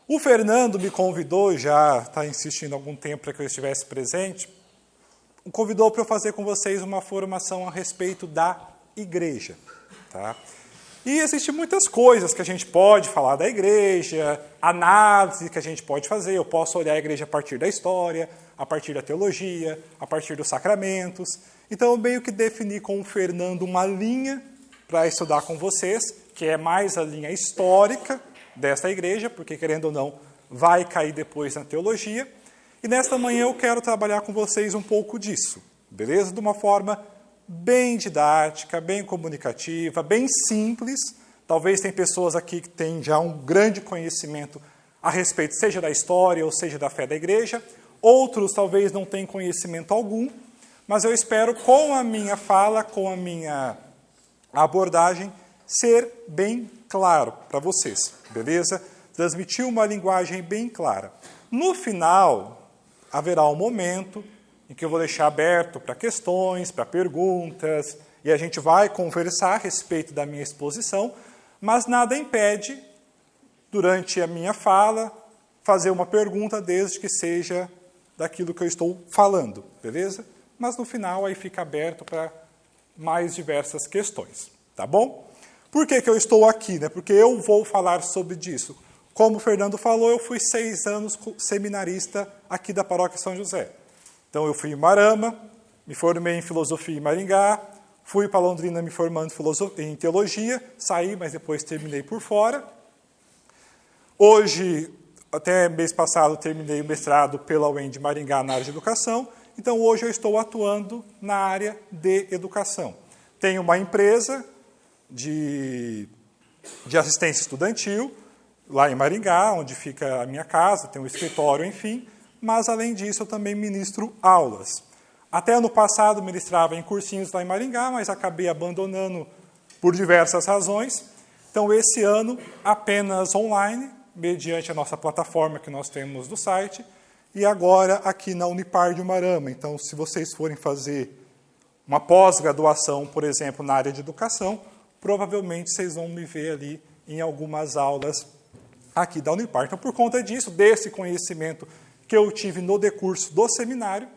O Fernando me convidou, já está insistindo há algum tempo para que eu estivesse presente, me convidou para eu fazer com vocês uma formação a respeito da igreja. Tá? E existem muitas coisas que a gente pode falar da igreja, análise que a gente pode fazer. Eu posso olhar a igreja a partir da história, a partir da teologia, a partir dos sacramentos. Então, eu meio que defini com o Fernando uma linha para estudar com vocês, que é mais a linha histórica dessa igreja, porque, querendo ou não, vai cair depois na teologia. E nesta manhã eu quero trabalhar com vocês um pouco disso, beleza? De uma forma bem didática, bem comunicativa, bem simples. Talvez tem pessoas aqui que têm já um grande conhecimento a respeito, seja da história ou seja da fé da igreja. Outros talvez não tenham conhecimento algum, mas eu espero, com a minha fala, com a minha abordagem, ser bem claro para vocês, beleza? Transmitir uma linguagem bem clara. No final, haverá um momento em que eu vou deixar aberto para questões, para perguntas, e a gente vai conversar a respeito da minha exposição, mas nada impede, durante a minha fala, fazer uma pergunta, desde que seja daquilo que eu estou falando, beleza? Mas no final aí fica aberto para mais diversas questões, tá bom? Por que eu estou aqui? Né? Porque eu vou falar sobre disso. Como o Fernando falou, eu fui 6 anos seminarista aqui da Paróquia São José. Então eu fui em Marama, me formei em filosofia em Maringá, fui para Londrina me formando em teologia, saí, mas depois terminei por fora. Hoje, até mês passado, terminei o mestrado pela UEM de Maringá na área de educação. Então, hoje eu estou atuando na área de educação. Tenho uma empresa de assistência estudantil, lá em Maringá, onde fica a minha casa, tem um escritório, enfim. Mas, além disso, eu também ministro aulas. Até ano passado, ministrava em cursinhos lá em Maringá, mas acabei abandonando por diversas razões. Então, esse ano, apenas online, mediante a nossa plataforma que nós temos do site, e agora aqui na Unipar de Umarama. Então, se vocês forem fazer uma pós-graduação, por exemplo, na área de educação, provavelmente vocês vão me ver ali em algumas aulas aqui da Unipar. Então, por conta disso, desse conhecimento que eu tive no decurso do seminário,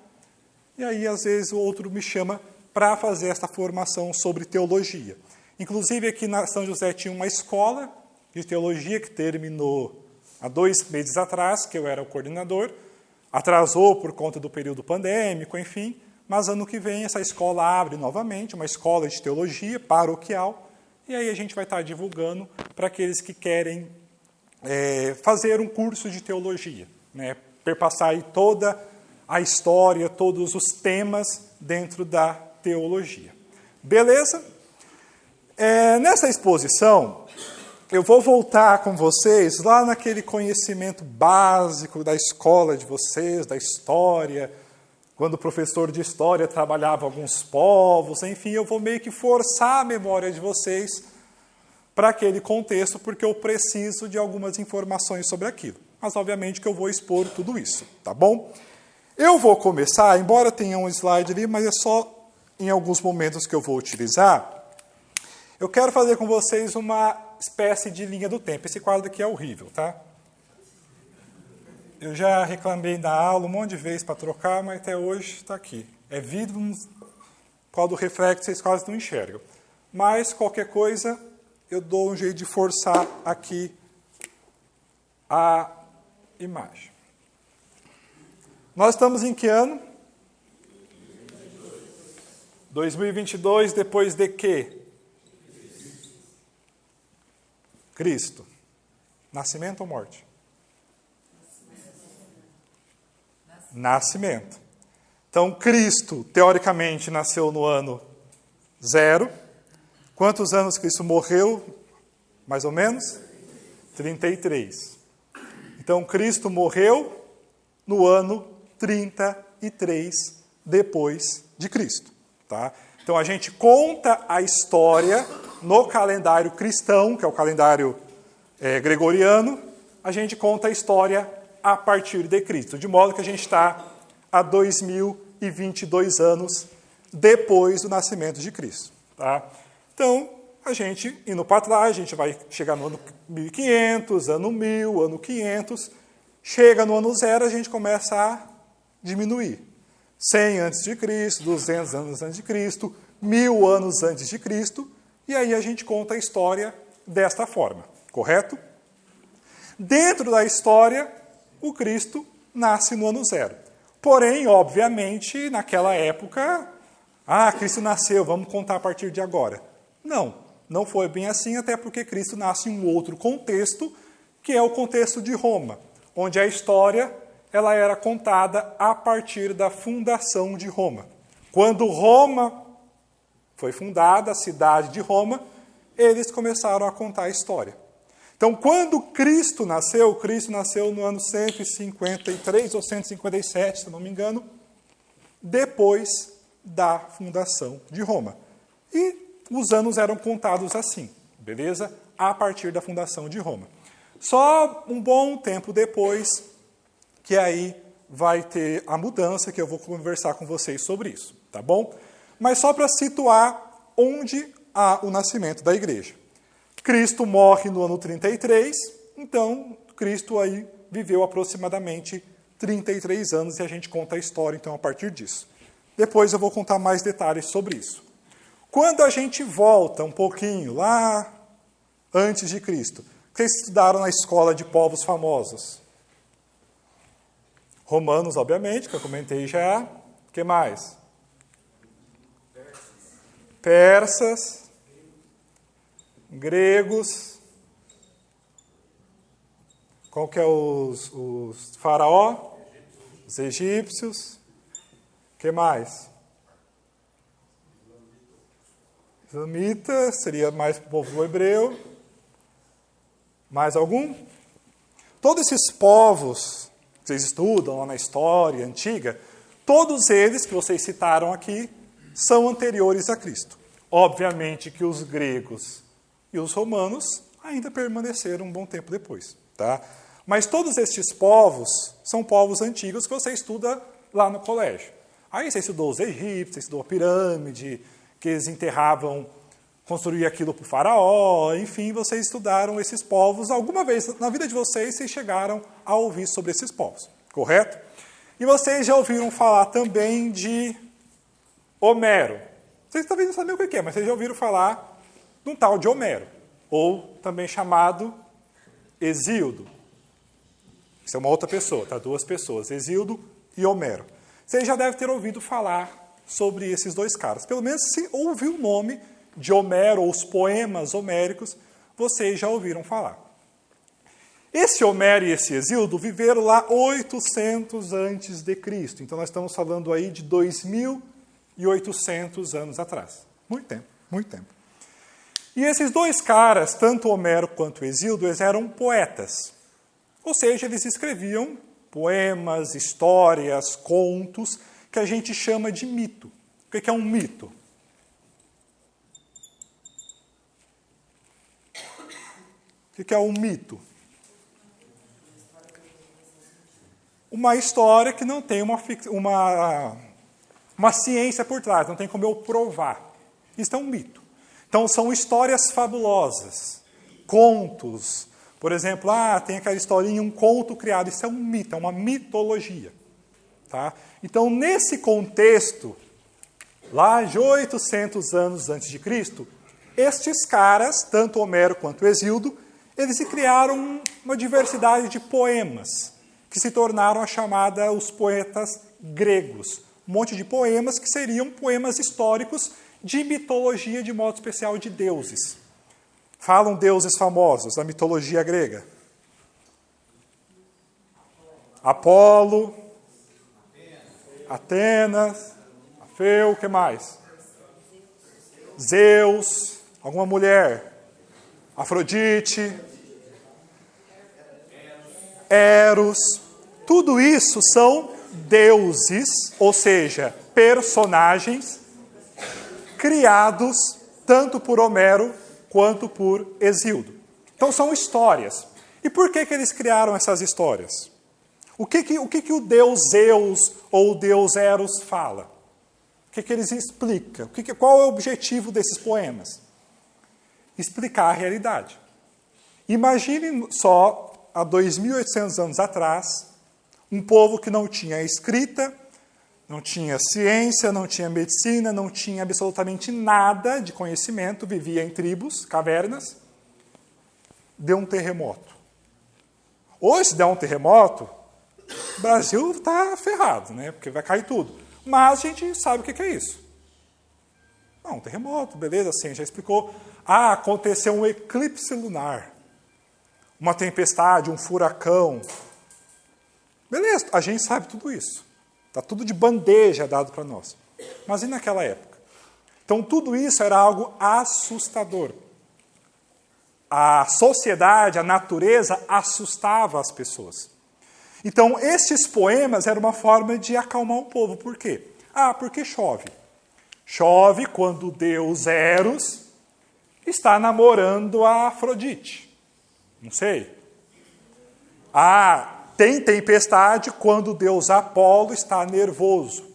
e aí, às vezes, o outro me chama para fazer essa formação sobre teologia. Inclusive, aqui na São José tinha uma escola de teologia que terminou há 2 meses atrás, que eu era o coordenador. Atrasou por conta do período pandêmico, enfim, mas ano que vem essa escola abre novamente, uma escola de teologia paroquial, e aí a gente vai estar divulgando para aqueles que querem fazer um curso de teologia, né, perpassar aí toda a história, todos os temas dentro da teologia. Beleza? Nessa exposição, eu vou voltar com vocês lá naquele conhecimento básico da escola de vocês, da história, quando o professor de história trabalhava alguns povos, enfim, eu vou meio que forçar a memória de vocês para aquele contexto, porque eu preciso de algumas informações sobre aquilo. Mas, obviamente, que eu vou expor tudo isso, tá bom? Eu vou começar, embora tenha um slide ali, mas é só em alguns momentos que eu vou utilizar. Eu quero fazer com vocês uma espécie de linha do tempo. Esse quadro aqui é horrível, tá? Eu já reclamei da aula um monte de vezes para trocar, mas até hoje está aqui. É vidro, por causa do reflexo, vocês quase não enxergam. Mas, qualquer coisa, eu dou um jeito de forçar aqui a imagem. Nós estamos em que ano? 2022, depois de quê? Cristo. Nascimento ou morte? Nascimento. Então, Cristo, teoricamente, nasceu no ano 0. Quantos anos Cristo morreu? Mais ou menos? 33. Então, Cristo morreu no ano 33 depois de Cristo. Tá? Então, a gente conta a história no calendário cristão, que é o calendário gregoriano, a gente conta a história a partir de Cristo, de modo que a gente está há 2022 anos depois do nascimento de Cristo. Tá? Então, a gente, indo para trás, a gente vai chegar no ano 1500, ano 1000, ano 500. Chega no ano 0, a gente começa a diminuir. 100 a.C., 200 anos antes de Cristo, 1000 anos antes de Cristo, e aí a gente conta a história desta forma, correto? Dentro da história, o Cristo nasce no ano 0. Porém, obviamente, naquela época, Cristo nasceu, vamos contar a partir de agora. Não foi bem assim, até porque Cristo nasce em um outro contexto, que é o contexto de Roma, onde a história ela era contada a partir da fundação de Roma. Quando Roma foi fundada, a cidade de Roma, eles começaram a contar a história. Então, quando Cristo nasceu no ano 153 ou 157, se não me engano, depois da fundação de Roma. E os anos eram contados assim, beleza? A partir da fundação de Roma. Só um bom tempo depois que aí vai ter a mudança, que eu vou conversar com vocês sobre isso, tá bom? Mas só para situar onde há o nascimento da igreja. Cristo morre no ano 33, então Cristo aí viveu aproximadamente 33 anos e a gente conta a história então a partir disso. Depois eu vou contar mais detalhes sobre isso. Quando a gente volta um pouquinho lá antes de Cristo, vocês estudaram na escola de povos famosos? Romanos, obviamente, que eu comentei já. O que mais? Persas, gregos. Qual que é os faraó? Os egípcios. O que mais? Islamita, seria mais para o povo hebreu. Mais algum? Todos esses povos que vocês estudam lá na história antiga, todos eles que vocês citaram aqui são anteriores a Cristo. Obviamente que os gregos e os romanos ainda permaneceram um bom tempo depois. Tá? Mas todos estes povos são povos antigos que você estuda lá no colégio. Aí você estudou os egípcios, você estudou a pirâmide, que eles enterravam, construíam aquilo para o faraó, enfim, vocês estudaram esses povos. Alguma vez na vida de vocês chegaram a ouvir sobre esses povos, correto? E vocês já ouviram falar também de Homero. Vocês talvez não sabem o que é, mas vocês já ouviram falar de um tal de Homero, ou também chamado Hesíodo. Isso é uma outra pessoa, tá? Duas pessoas, Hesíodo e Homero. Vocês já devem ter ouvido falar sobre esses dois caras. Pelo menos se ouviu o nome de Homero, ou os poemas homéricos, vocês já ouviram falar. Esse Homero e esse Hesíodo viveram lá 800 antes de Cristo. Então nós estamos falando aí de 2.800 anos atrás. Muito tempo, muito tempo. E esses dois caras, tanto Homero quanto Hesíodo, eles eram poetas. Ou seja, eles escreviam poemas, histórias, contos, que a gente chama de mito. O que é um mito? O que é um mito? Uma história que não tem uma ciência por trás, não tem como eu provar. Isso é um mito. Então, são histórias fabulosas, contos. Por exemplo, tem aquela historinha, um conto criado. Isso é um mito, é uma mitologia. Tá? Então, nesse contexto, lá de 800 anos antes de Cristo, estes caras, tanto Homero quanto Hesíodo, eles criaram uma diversidade de poemas, que se tornaram a chamada os poetas gregos. Um monte de poemas que seriam poemas históricos de mitologia, de modo especial de deuses. Falam deuses famosos da mitologia grega. Apolo, Atenas, Afeu, o que mais? Zeus, alguma mulher? Afrodite, Eros. Tudo isso são deuses, ou seja, personagens criados tanto por Homero quanto por Hesíodo. Então são histórias. E por que eles criaram essas histórias? O que o deus Zeus ou o deus Eros fala? O que eles explicam? Qual é o objetivo desses poemas? explicar a realidade. Imaginem só, há 2.800 anos atrás, um povo que não tinha escrita, não tinha ciência, não tinha medicina, não tinha absolutamente nada de conhecimento, vivia em tribos, cavernas, deu um terremoto. Hoje, se der um terremoto, o Brasil está ferrado, né? Porque vai cair tudo. Mas a gente sabe o que é isso. Não, um terremoto, beleza, assim, já explicou. Ah, aconteceu um eclipse lunar, uma tempestade, um furacão. Beleza, a gente sabe tudo isso. Está tudo de bandeja dado para nós. Mas e naquela época? Então, tudo isso era algo assustador. A sociedade, a natureza, assustava as pessoas. Então, estes poemas eram uma forma de acalmar o povo. Por quê? Ah, porque chove. Chove quando o deus Eros está namorando a Afrodite. Não sei. Ah, tem tempestade quando o deus Apolo está nervoso.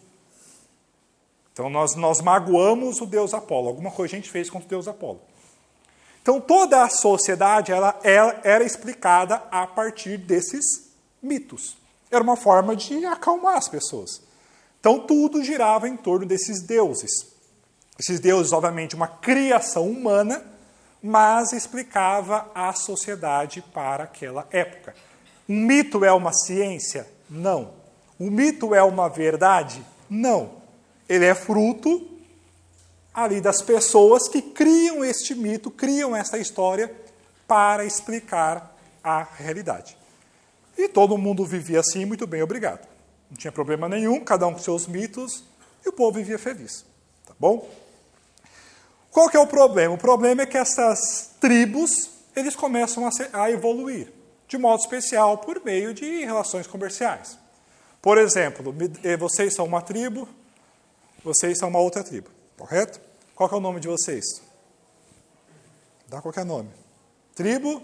Então, nós magoamos o deus Apolo. Alguma coisa a gente fez contra o deus Apolo. Então, toda a sociedade ela era explicada a partir desses mitos. Era uma forma de acalmar as pessoas. Então, tudo girava em torno desses deuses. Esses deuses, obviamente, uma criação humana, mas explicava a sociedade para aquela época. Um mito é uma ciência? Não. Um mito é uma verdade? Não. Ele é fruto ali das pessoas que criam este mito, criam essa história para explicar a realidade. E todo mundo vivia assim, muito bem, obrigado. Não tinha problema nenhum, cada um com seus mitos, e o povo vivia feliz. Tá bom? Qual que é o problema? O problema é que essas tribos, eles começam a evoluir, de modo especial por meio de relações comerciais. Por exemplo, vocês são uma tribo, vocês são uma outra tribo, correto? Qual que é o nome de vocês? Dá qualquer nome. Tribo?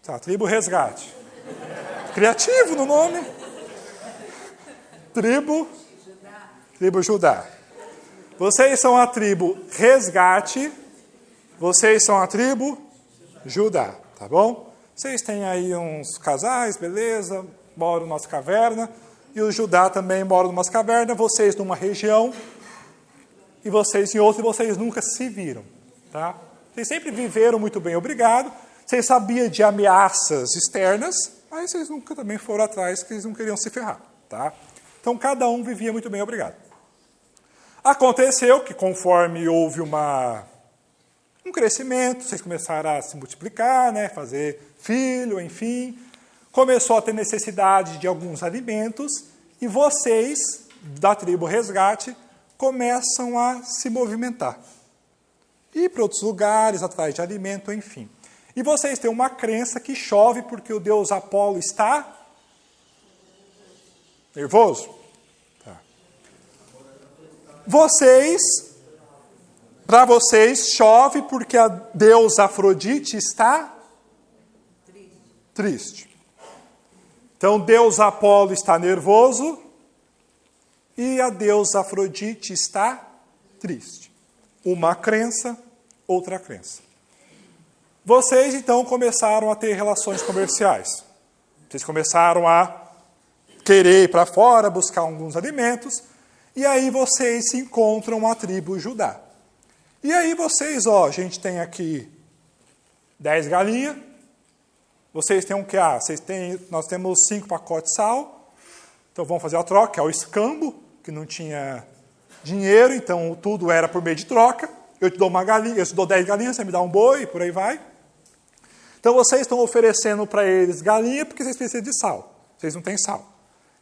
Tá, tribo Resgate. Criativo no nome. Tribo Judá. Vocês são a tribo Resgate, vocês são a tribo Judá, tá bom? Vocês têm aí uns casais, beleza, moram na nossa caverna, e o Judá também mora numa caverna, vocês numa região, e vocês em outra, e vocês nunca se viram, tá? Vocês sempre viveram muito bem, obrigado. Vocês sabiam de ameaças externas, mas vocês nunca também foram atrás, que eles não queriam se ferrar, tá? Então, cada um vivia muito bem, obrigado. Aconteceu que, conforme houve um crescimento, vocês começaram a se multiplicar, né, fazer filho, enfim, começou a ter necessidade de alguns alimentos, e vocês, da tribo Resgate, começam a se movimentar. Ir para outros lugares, atrás de alimento, enfim. E vocês têm uma crença que chove porque o deus Apolo está nervoso. Tá. Para vocês, chove porque a deusa Afrodite está triste. Então, deus Apolo está nervoso e a deusa Afrodite está triste. Uma crença, outra crença. Vocês, então, começaram a ter relações comerciais. Vocês começaram a querer ir para fora, buscar alguns alimentos, e aí vocês se encontram a tribo Judá. E aí vocês, a gente tem aqui 10 galinhas, vocês têm o que? Nós temos 5 pacotes de sal, então vamos fazer a troca, que é o escambo, que não tinha dinheiro, então tudo era por meio de troca. Eu te dou uma galinha, eu te dou 10 galinhas, você me dá um boi, e por aí vai. Então vocês estão oferecendo para eles galinha porque vocês precisam de sal. Vocês não têm sal.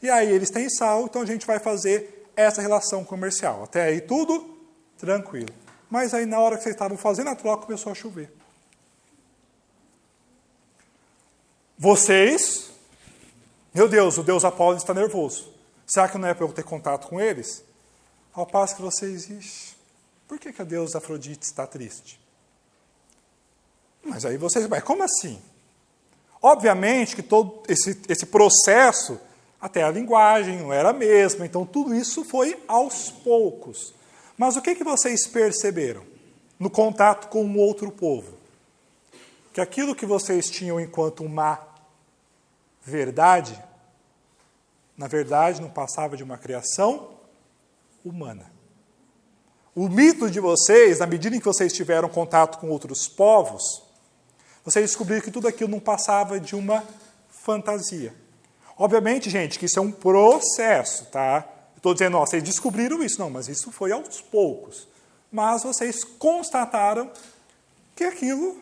E aí eles têm sal, então a gente vai fazer essa relação comercial. Até aí tudo tranquilo. Mas aí na hora que vocês estavam fazendo a troca, começou a chover. Vocês, meu Deus, o deus Apolo está nervoso. Será que não é para eu ter contato com eles? Ao passo que vocês, por que a deusa Afrodite está triste? Mas aí vocês, mas como assim? Obviamente que todo esse processo, até a linguagem não era a mesma, então tudo isso foi aos poucos. Mas o que vocês perceberam? no contato com um outro povo, que aquilo que vocês tinham enquanto uma verdade, na verdade não passava de uma criação humana. O mito de vocês, na medida em que vocês tiveram contato com outros povos, vocês descobriram que tudo aquilo não passava de uma fantasia. Obviamente, gente, que isso é um processo, tá? Estou dizendo, vocês descobriram isso. Não, mas isso foi aos poucos. Mas vocês constataram que aquilo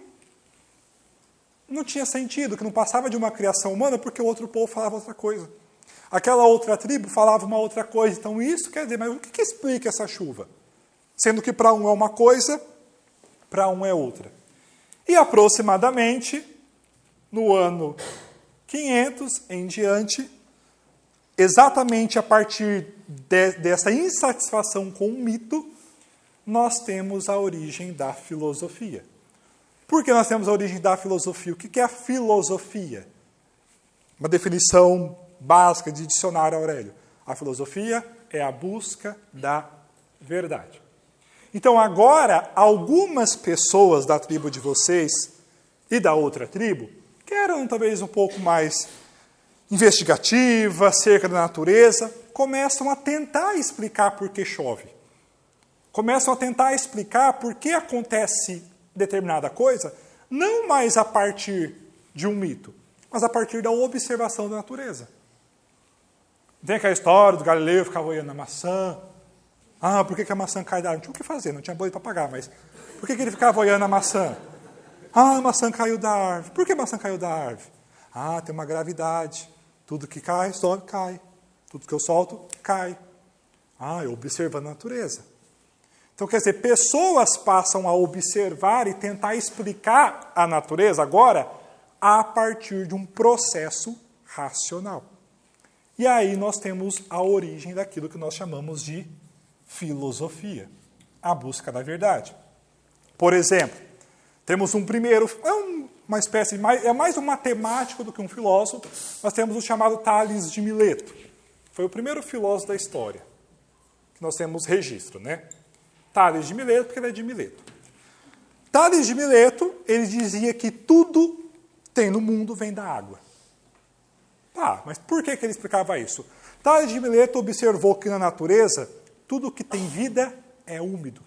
não tinha sentido, que não passava de uma criação humana porque o outro povo falava outra coisa. Aquela outra tribo falava uma outra coisa. Então isso quer dizer, mas o que explica essa chuva? Sendo que para um é uma coisa, para um é outra. E aproximadamente, no ano 500 em diante, exatamente a partir dessa insatisfação com o mito, nós temos a origem da filosofia. Por que nós temos a origem da filosofia? O que é a filosofia? Uma definição básica de dicionário Aurélio. A filosofia é a busca da verdade. Então, agora, algumas pessoas da tribo de vocês e da outra tribo, que eram talvez um pouco mais investigativas acerca da natureza, começam a tentar explicar por que chove. Começam a tentar explicar por que acontece determinada coisa, não mais a partir de um mito, mas a partir da observação da natureza. Tem aquela história do Galileu ficar olhando a maçã. Por que a maçã cai da árvore? Não tinha o que fazer, não tinha boleto para pagar, mas por que ele ficava olhando a maçã? A maçã caiu da árvore. Por que a maçã caiu da árvore? Tem uma gravidade. Tudo que cai, sobe, cai. Tudo que eu solto, cai. Eu observando a natureza. Então, quer dizer, pessoas passam a observar e tentar explicar a natureza agora a partir de um processo racional. E aí nós temos a origem daquilo que nós chamamos de filosofia, a busca da verdade. Por exemplo, temos um primeiro, uma espécie, é mais um matemático do que um filósofo, nós temos o chamado Tales de Mileto. Foi o primeiro filósofo da história, que nós temos registro, né? Tales de Mileto, porque ele é de Mileto. Tales de Mileto, ele dizia que tudo tem no mundo vem da água. Mas por que ele explicava isso? Tales de Mileto observou que na natureza, tudo que tem vida é úmido.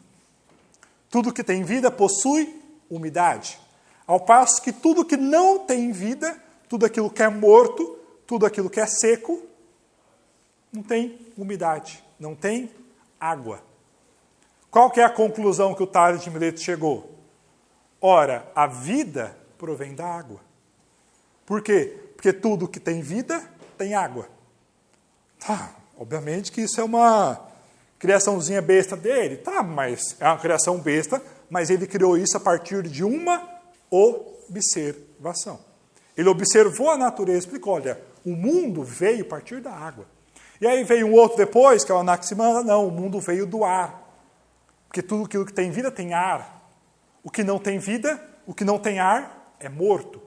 Tudo que tem vida possui umidade. Ao passo que tudo que não tem vida, tudo aquilo que é morto, tudo aquilo que é seco, não tem umidade, não tem água. Qual que é a conclusão que o Tales de Mileto chegou? Ora, a vida provém da água. Por quê? Porque tudo que tem vida tem água. Obviamente que isso é uma criaçãozinha besta dele. Mas é uma criação besta, mas ele criou isso a partir de uma observação. Ele observou a natureza e explicou, olha, o mundo veio a partir da água. E aí veio um outro depois, que é o Anaximandro, não, o mundo veio do ar. Porque tudo aquilo que tem vida tem ar. O que não tem vida, o que não tem ar, é morto.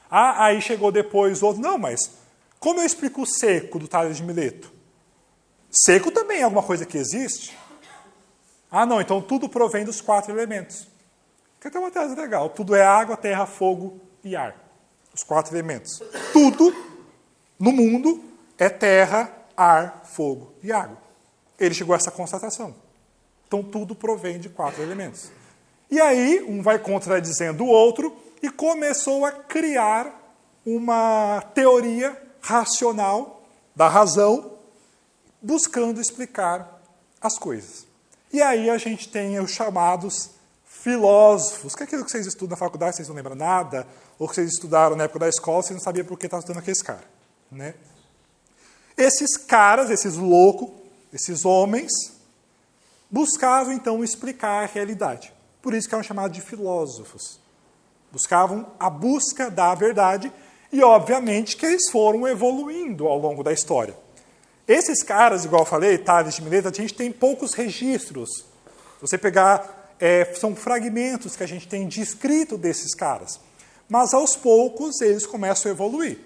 Aí chegou depois outro, não, mas como eu explico o seco do Tales de Mileto? Seco também é alguma coisa que existe? Não, então tudo provém dos 4 elementos. Que é até uma tese legal. Tudo é água, terra, fogo e ar. Os 4 elementos. Tudo no mundo é terra, ar, fogo e água. Ele chegou a essa constatação. Então tudo provém de 4 elementos. E aí, um vai contradizendo o outro e começou a criar uma teoria racional da razão, buscando explicar as coisas. E aí a gente tem os chamados filósofos, que é aquilo que vocês estudam na faculdade, vocês não lembram nada, ou que vocês estudaram na época da escola, vocês não sabiam por que estavam estudando aqueles caras. Né? Esses caras, esses loucos, esses homens, buscavam então explicar a realidade. Por isso que eram chamados de filósofos. Buscavam a busca da verdade e, obviamente, que eles foram evoluindo ao longo da história. Esses caras, igual eu falei, Tales de Mileto, a gente tem poucos registros. Se você pegar, são fragmentos que a gente tem de escrito desses caras. Mas, aos poucos, eles começam a evoluir.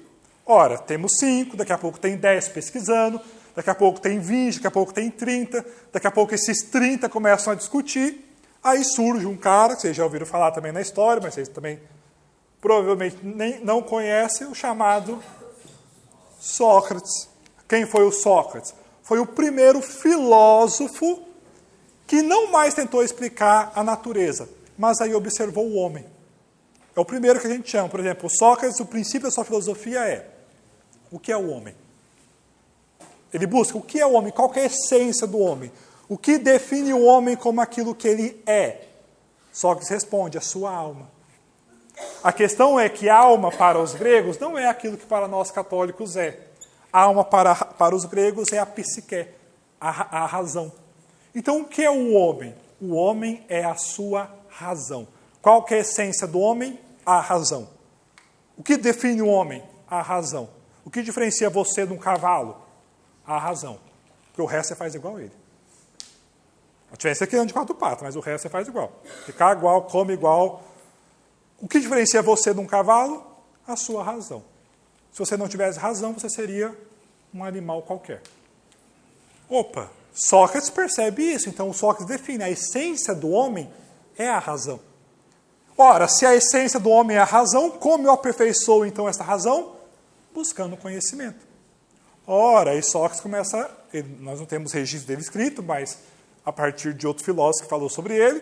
Ora, temos 5, daqui a pouco tem 10 pesquisando, daqui a pouco tem 20, daqui a pouco tem 30, daqui a pouco esses 30 começam a discutir, Aí surge um cara, que vocês já ouviram falar também na história, mas vocês também provavelmente não conhecem, o chamado Sócrates. Quem foi o Sócrates? Foi o primeiro filósofo que não mais tentou explicar a natureza, mas aí observou o homem. É o primeiro que a gente chama. Por exemplo, o Sócrates, o princípio da sua filosofia é: o que é o homem? Ele busca o que é o homem, qual que é a essência do homem, o que define o homem como aquilo que ele é. Sócrates responde: a sua alma. A questão é que alma para os gregos não é aquilo que para nós católicos é. Alma para os gregos é a psique, a razão. Então, o que é o homem? O homem é a sua razão. Qual que é a essência do homem? A razão. O que define o homem? A razão. O que diferencia você de um cavalo? A razão. Porque o resto você faz igual a ele. A diferença é que anda de quatro patas, mas o resto você faz igual. Ficar igual, come igual. O que diferencia você de um cavalo? A sua razão. Se você não tivesse razão, você seria um animal qualquer. Opa, Sócrates percebe isso. Então, o Sócrates define a essência do homem é a razão. Ora, se a essência do homem é a razão, como eu aperfeiçoo, então, essa razão? Buscando conhecimento. Ora, aí Sócrates começa... Nós não temos registro dele escrito, mas a partir de outro filósofo que falou sobre ele.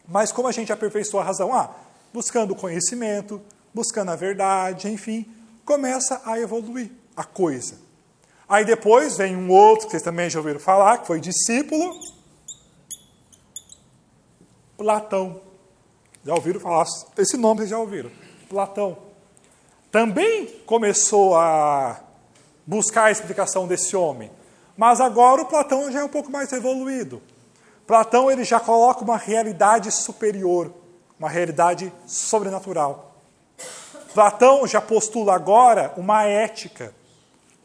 Mas como a gente aperfeiçoa a razão? Buscando conhecimento, buscando a verdade, enfim, começa a evoluir a coisa. Aí depois vem um outro, que vocês também já ouviram falar, que foi discípulo, Platão. Já ouviram falar? Esse nome vocês já ouviram. Platão. Também começou a buscar a explicação desse homem. Mas agora o Platão já é um pouco mais evoluído. Platão ele já coloca uma realidade superior, uma realidade sobrenatural. Platão já postula agora uma ética,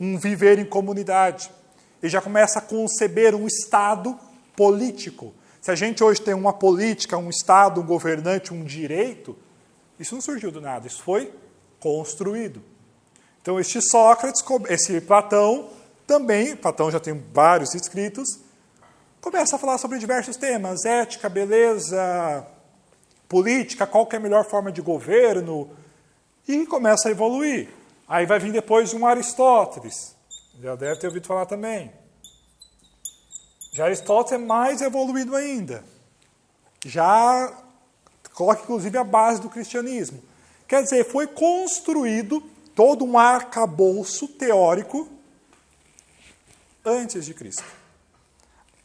um viver em comunidade. Ele já começa a conceber um Estado político. Se a gente hoje tem uma política, um Estado, um governante, um direito, isso não surgiu do nada, isso foi construído. Então, este Sócrates, esse Platão, também, Platão já tem vários escritos, começa a falar sobre diversos temas, ética, beleza, política, qual que é a melhor forma de governo, e começa a evoluir. Aí vai vir depois um Aristóteles, já deve ter ouvido falar também. Já Aristóteles é mais evoluído ainda. Já coloca, inclusive, a base do cristianismo. Quer dizer, foi construído todo um arcabouço teórico antes de Cristo.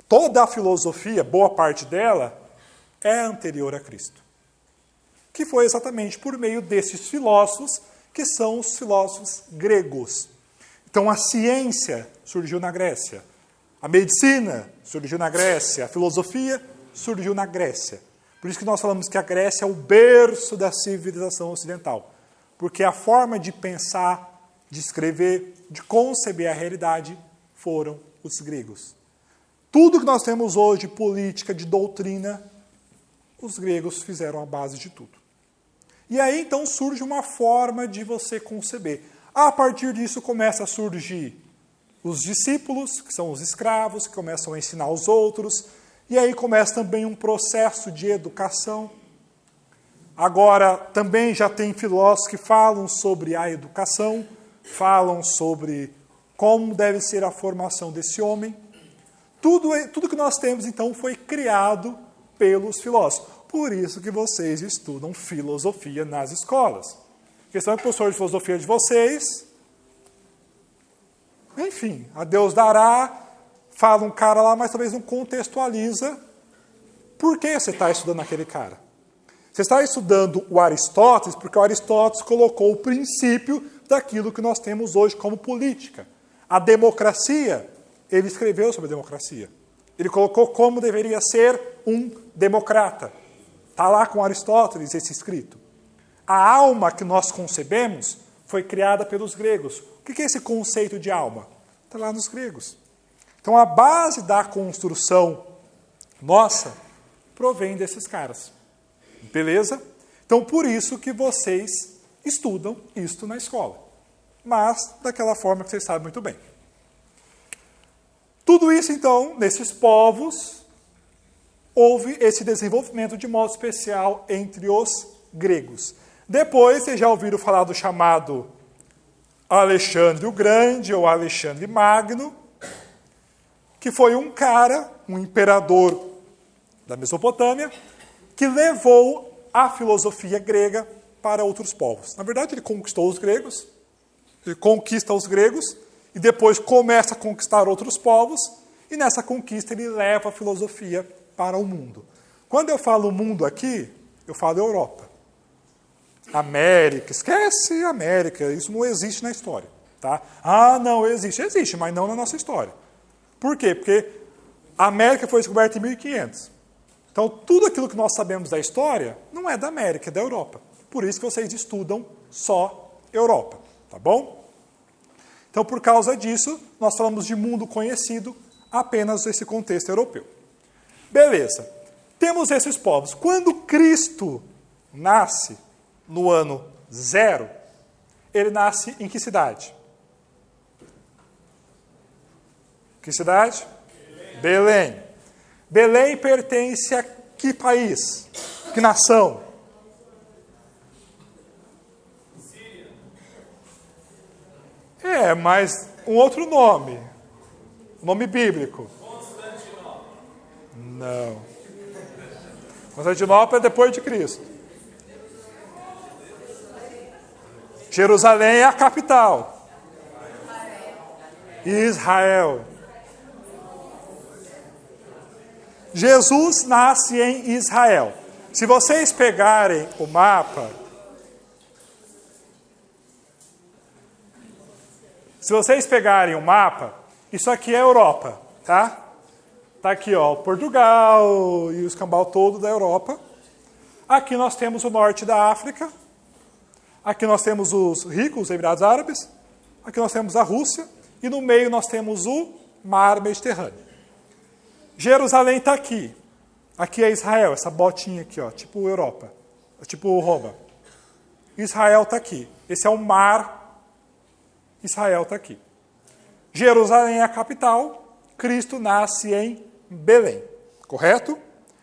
Toda a filosofia, boa parte dela, é anterior a Cristo. Que foi exatamente por meio desses filósofos, que são os filósofos gregos. Então, a ciência surgiu na Grécia. A medicina surgiu na Grécia, a filosofia surgiu na Grécia. Por isso que nós falamos que a Grécia é o berço da civilização ocidental. Porque a forma de pensar, de escrever, de conceber a realidade foram os gregos. Tudo que nós temos hoje de política, de doutrina, os gregos fizeram a base de tudo. E aí então surge uma forma de você conceber. A partir disso começa a surgir os discípulos, que são os escravos, que começam a ensinar os outros, e aí começa também um processo de educação. Agora, também já tem filósofos que falam sobre a educação, falam sobre como deve ser a formação desse homem. Tudo que nós temos, então, foi criado pelos filósofos. Por isso que vocês estudam filosofia nas escolas. A questão é que o professor de filosofia de vocês... Enfim, a Deus dará, fala um cara lá, mas talvez não contextualiza por que você está estudando aquele cara. Você está estudando o Aristóteles porque o Aristóteles colocou o princípio daquilo que nós temos hoje como política. A democracia, ele escreveu sobre a democracia. Ele colocou como deveria ser um democrata. Está lá com Aristóteles esse escrito. A alma que nós concebemos foi criada pelos gregos. O que é esse conceito de alma? Está lá nos gregos. Então, a base da construção nossa provém desses caras. Beleza? Então, por isso que vocês estudam isto na escola. Mas daquela forma que vocês sabem muito bem. Tudo isso, então, nesses povos, houve esse desenvolvimento de modo especial entre os gregos. Depois, vocês já ouviram falar do chamado Alexandre o Grande, ou Alexandre Magno, que foi um cara, um imperador da Mesopotâmia, que levou a filosofia grega para outros povos. Na verdade, ele conquistou os gregos, ele conquista os gregos, e depois começa a conquistar outros povos, e nessa conquista ele leva a filosofia para o mundo. Quando eu falo mundo aqui, eu falo Europa. América, esquece América, isso não existe na história. Tá? Ah, não, existe, mas não na nossa história. Por quê? Porque a América foi descoberta em 1500. Então, tudo aquilo que nós sabemos da história não é da América, é da Europa. Por isso que vocês estudam só Europa, tá bom? Então, por causa disso, nós falamos de mundo conhecido apenas nesse contexto europeu. Beleza. Temos esses povos. Quando Cristo nasce, no ano 0, ele nasce em que cidade? Que cidade? Belém. Belém pertence a que país? Que nação? Mas um outro nome. Nome bíblico. Não. Constantinopla é depois de Cristo. Jerusalém é a capital. Israel. Jesus nasce em Israel. Se vocês pegarem o mapa, isso aqui é Europa, tá? Tá aqui, ó, Portugal e o escambau todo da Europa. Aqui nós temos o norte da África. Aqui nós temos os ricos, os Emirados Árabes. Aqui nós temos a Rússia. E no meio nós temos o Mar Mediterrâneo. Jerusalém está aqui. Aqui é Israel, essa botinha aqui, ó, tipo Europa, tipo Roma. Israel está aqui. Esse é o mar. Israel está aqui. Jerusalém é a capital. Cristo nasce em Belém. Correto?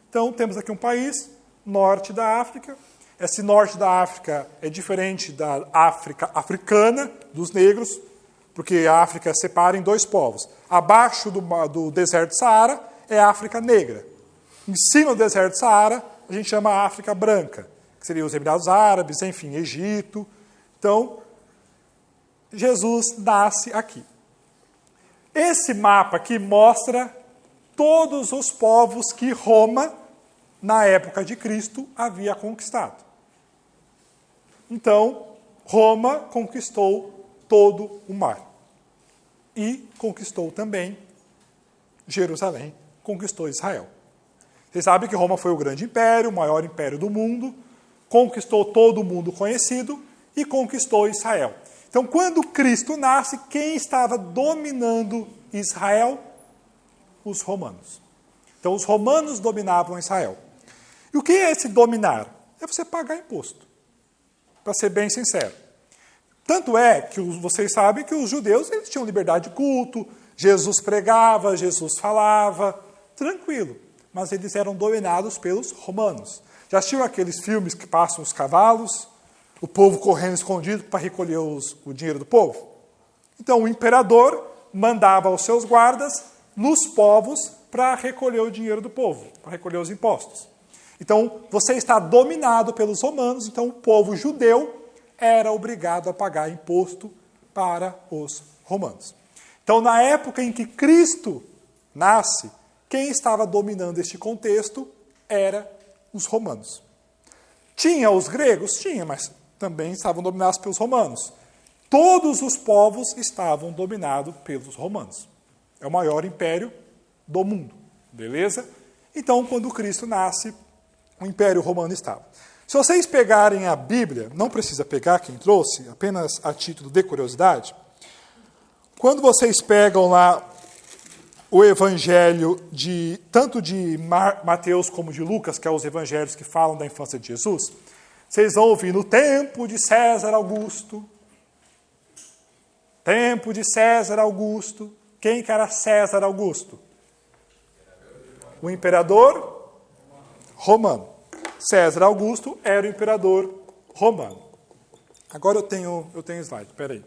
Então, temos aqui um país, norte da África. Esse norte da África é diferente da África africana, dos negros, porque a África separa em dois povos. Abaixo do deserto do Saara é a África negra. Em cima do deserto do Saara, a gente chama a África branca, que seria os Emirados Árabes, enfim, Egito. Então, Jesus nasce aqui. Esse mapa aqui mostra todos os povos que Roma, na época de Cristo, havia conquistado. Então, Roma conquistou todo o mar. E conquistou também Jerusalém, conquistou Israel. Vocês sabem que Roma foi o grande império, o maior império do mundo, conquistou todo o mundo conhecido e conquistou Israel. Então, quando Cristo nasce, quem estava dominando Israel? Os romanos. Então, os romanos dominavam Israel. E o que é esse dominar? É você pagar imposto. Para ser bem sincero. Tanto é que vocês sabem que os judeus eles tinham liberdade de culto, Jesus pregava, Jesus falava, tranquilo. Mas eles eram dominados pelos romanos. Já assistiram aqueles filmes que passam os cavalos, o povo correndo escondido para recolher o dinheiro do povo? Então o imperador mandava os seus guardas nos povos para recolher o dinheiro do povo, para recolher os impostos. Então você está dominado pelos romanos, então o povo judeu era obrigado a pagar imposto para os romanos. Então, na época em que Cristo nasce, quem estava dominando este contexto era os romanos. Tinha os gregos? Tinha, mas também estavam dominados pelos romanos. Todos os povos estavam dominados pelos romanos. É o maior império do mundo, beleza? Então, quando Cristo nasce, o Império Romano estava. Se vocês pegarem a Bíblia, não precisa pegar quem trouxe, apenas a título de curiosidade, quando vocês pegam lá o evangelho tanto de Mateus como de Lucas, que são os evangelhos que falam da infância de Jesus, vocês vão ouvir no tempo de César Augusto. Tempo de César Augusto. Quem que era César Augusto? O imperador romano. César Augusto era o imperador romano. Agora eu tenho slide, espera aí.